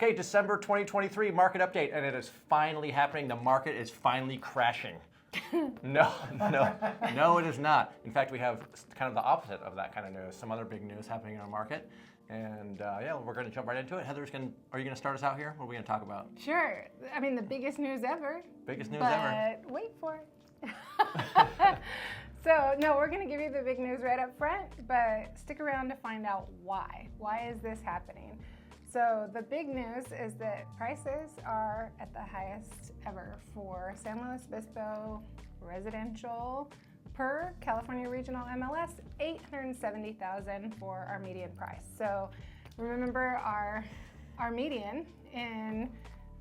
Okay, December 2023 market update, and it is finally happening. The market is finally crashing. No, it is not. In fact, we have kind of the opposite of that kind of news. Some other big news happening in our market. And yeah, we're going to jump right into it. Are you going to start us out here? What are we going to talk about? Sure. I mean, the biggest news ever. Biggest news ever. But wait for it. So, no, we're going to give you the big news right up front, but stick around to find out why. Why is this happening? So, the big news is that prices are at the highest ever for San Luis Obispo residential per California Regional MLS, $870,000 for our median price. So, remember our median in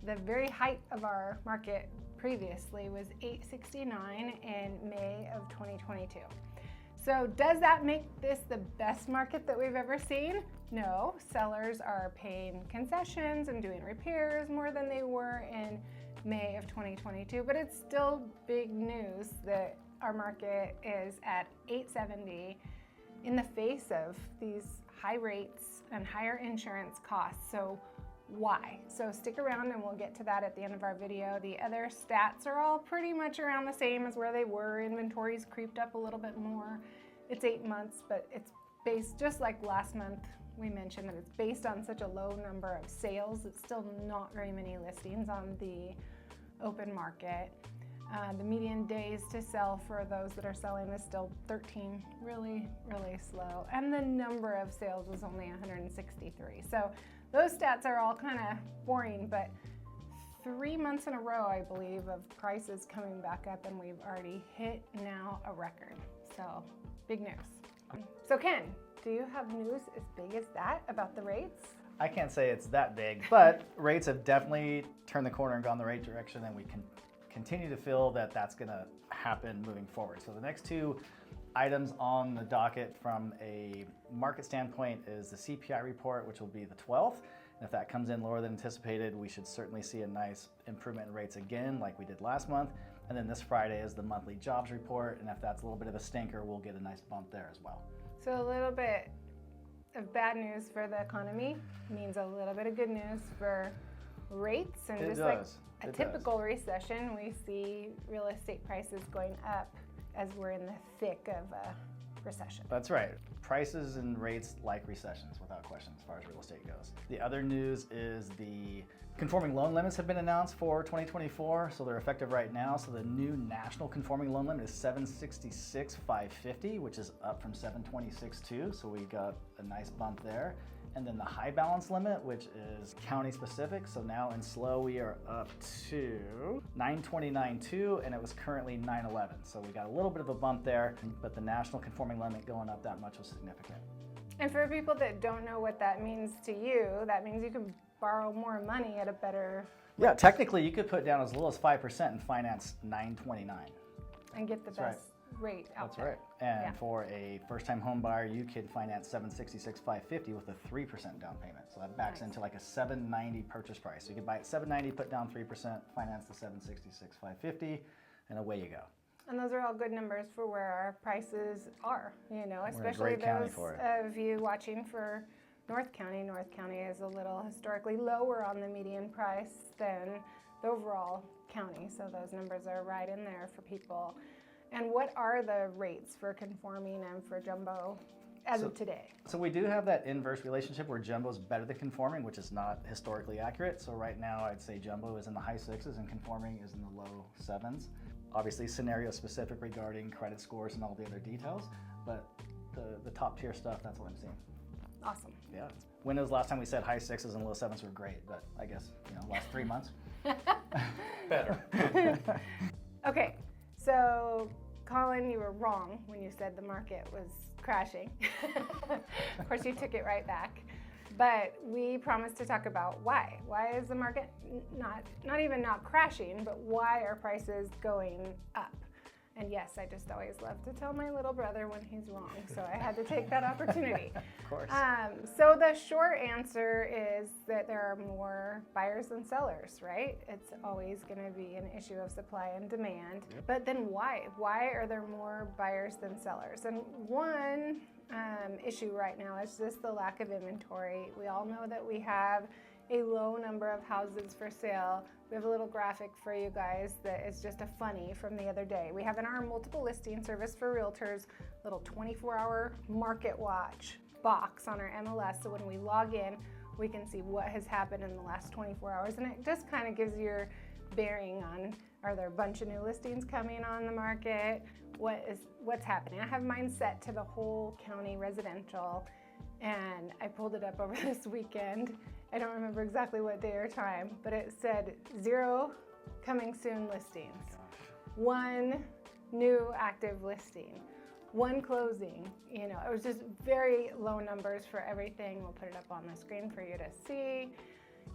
the very height of our market previously was $869 in May of 2022. So does that make this the best market that we've ever seen? No, sellers are paying concessions and doing repairs more than they were in May of 2022, but it's still big news that our market is at $870 in the face of these high rates and higher insurance costs. So why? So stick around and we'll get to that at the end of our video. The other stats are all pretty much around the same as where they were. Inventory's creeped up a little bit more. It's 8 months, but it's based, just like last month we mentioned, that it's based on such a low number of sales. It's still not very many listings on the open market. The median days to sell for those that are selling is still 13, really slow. And the number of sales was only 163. So those stats are all kind of boring, but 3 months in a row, I believe, of prices coming back up, and we've already hit now a record. So big news. So Ken, do you have news as big as that about the rates? I can't say it's that big, but rates have definitely turned the corner and gone the right direction, and we can continue to feel that that's going to happen moving forward. So the next two items on the docket from a market standpoint is the CPI report, which will be the 12th. And if that comes in lower than anticipated, we should certainly see a nice improvement in rates again, like we did last month. And then this Friday is the monthly jobs report. And if that's a little bit of a stinker, we'll get a nice bump there as well. So a little bit of bad news for the economy means a little bit of good news for rates. And just like a typical recession, we see real estate prices going up as we're in the thick of a recession. That's right. Prices and rates like recessions, without question, as far as real estate goes. The other news is the conforming loan limits have been announced for 2024, so they're effective right now. So the new national conforming loan limit is $766,550, which is up from $726,200. So we got a nice bump there. And then the high balance limit, which is county specific. So now in SLO, we are up to $929,200, and it was currently $911. So we got a little bit of a bump there, but the national conforming limit going up that much was significant. And for people that don't know what that means to you, that means you can borrow more money at a better rate. Yeah, technically you could put down as little as 5% and finance $929. And get the best rate out there. That's right. And for a first-time home buyer, you could finance $766,550 with a 3% down payment. So that backs into like a $790 purchase price. So you could buy it $790, put down 3%, finance the $766,550, and away you go. And those are all good numbers for where our prices are, you know, especially those of you watching for North County. North County is a little historically lower on the median price than the overall county. So those numbers are right in there for people. And what are the rates for conforming and for jumbo as of today? So we do have that inverse relationship where jumbo is better than conforming, which is not historically accurate. So right now I'd say jumbo is in the high 6s and conforming is in the low 7s. Obviously scenario specific regarding credit scores and all the other details, but the top tier stuff, that's what I'm seeing. Awesome. Yeah. When was the last time we said high 6s and low 7s were great? But I guess, last 3 months. Better. Okay, so Colin, you were wrong when you said the market was crashing. Of course, you took it right back. But we promised to talk about why. Why is the market not even not crashing, but why are prices going up? And yes, I just always love to tell my little brother when he's wrong, so I had to take that opportunity. Of course. So the short answer is that there are more buyers than sellers, right? It's always going to be an issue of supply and demand. Yep. But then why? Why are there more buyers than sellers? And one issue right now is just the lack of inventory. We all know that we have a low number of houses for sale. We have a little graphic for you guys that is just a funny from the other day. We have in our multiple listing service for realtors, little 24-hour market watch box on our MLS. So when we log in, we can see what has happened in the last 24 hours. And it just kind of gives your bearing on, are there a bunch of new listings coming on the market? What's happening? I have mine set to the whole county residential, and I pulled it up over this weekend. I don't remember exactly what day or time, but it said 0 coming soon listings, 1 new active listing, 1 closing. You know, it was just very low numbers for everything. We'll put it up on the screen for you to see.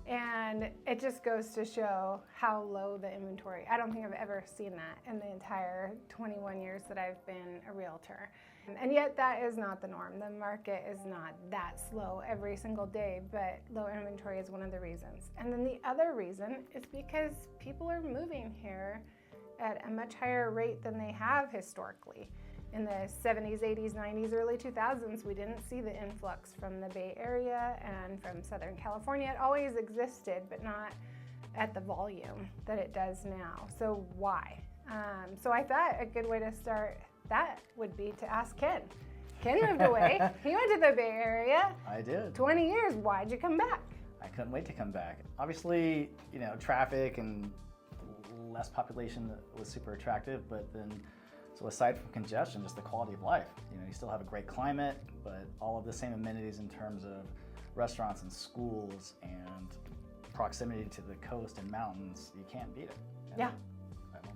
And it just goes to show how low the inventory. I don't think I've ever seen that in the entire 21 years that I've been a realtor. And yet that is not the norm. The market is not that slow every single day, but low inventory is one of the reasons. And then the other reason is because people are moving here at a much higher rate than they have historically. In the 70s, 80s, 90s, early 2000s, we didn't see the influx from the Bay Area and from Southern California. It always existed, but not at the volume that it does now. So why? So I thought a good way to start that would be to ask Ken. Ken moved away. He went to the Bay Area. I did. 20 years. Why'd you come back? I couldn't wait to come back. Obviously, you know, traffic and less population was super attractive, but then, so aside from congestion, just the quality of life. You know, you still have a great climate, but all of the same amenities in terms of restaurants and schools and proximity to the coast and mountains, you can't beat it. And Yeah.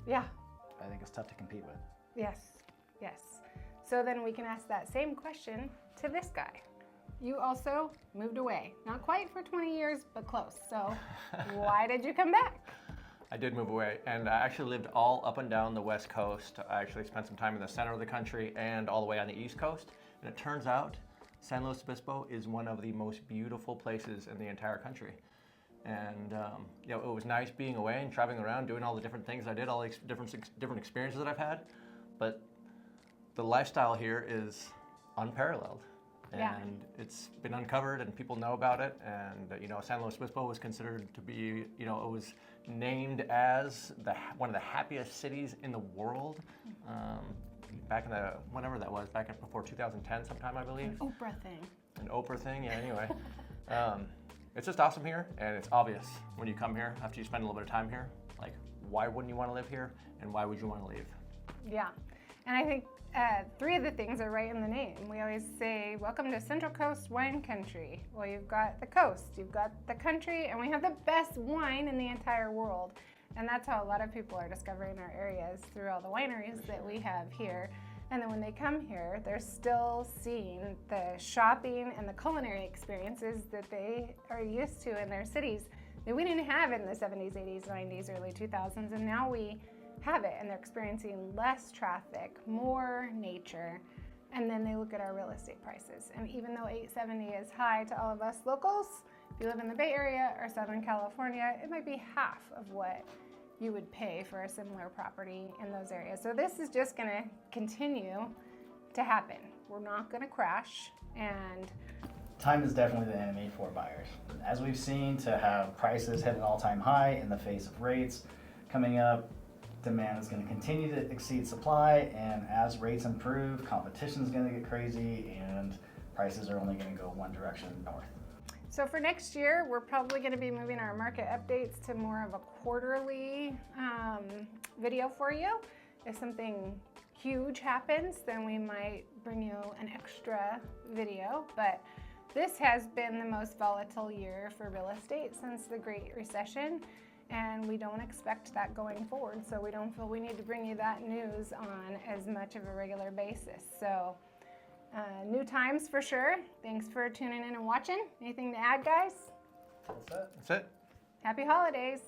Yeah. I think it's tough to compete with. Yes. Yes. So then we can ask that same question to this guy. You also moved away. Not quite for 20 years, but close. So why did you come back? I did move away, and I actually lived all up and down the West Coast. I actually spent some time in the center of the country and all the way on the East Coast. And it turns out San Luis Obispo is one of the most beautiful places in the entire country. And you know, it was nice being away and traveling around, doing all the different things I did, all the different experiences that I've had. But the lifestyle here is unparalleled. Yeah. And it's been uncovered and people know about it. And, you know, San Luis Obispo was considered to be, you know, it was named as one of the happiest cities in the world back in the, whenever that was, before 2010 sometime, I believe. An Oprah thing. An Oprah thing, yeah, anyway. It's just awesome here, and it's obvious when you come here, after you spend a little bit of time here, like, why wouldn't you want to live here, and why would you want to leave? Yeah. And I think 3 of the things are right in the name. We always say, welcome to Central Coast Wine Country. Well, you've got the coast, you've got the country, and we have the best wine in the entire world. And that's how a lot of people are discovering our areas, through all the wineries that we have here. And then when they come here, they're still seeing the shopping and the culinary experiences that they are used to in their cities that we didn't have in the 70s, 80s, 90s, early 2000s. And now we have it, and they're experiencing less traffic, more nature, and then they look at our real estate prices. And even though $870 is high to all of us locals, if you live in the Bay Area or Southern California, it might be half of what you would pay for a similar property in those areas. So this is just gonna continue to happen. We're not gonna crash, and Time is definitely the enemy for buyers. As we've seen, to have prices hit an all-time high in the face of rates coming up, demand is going to continue to exceed supply, and as rates improve, competition is going to get crazy, and prices are only going to go one direction, north. so for next year, we're probably going to be moving our market updates to more of a quarterly video for you. If something huge happens, then we might bring you an extra video, but this has been the most volatile year for real estate since the Great Recession, and we don't expect that going forward, so we don't feel we need to bring you that news on as much of a regular basis. So new times for sure. Thanks for tuning in and watching. Anything to add, guys? That's it. That's it. Happy holidays.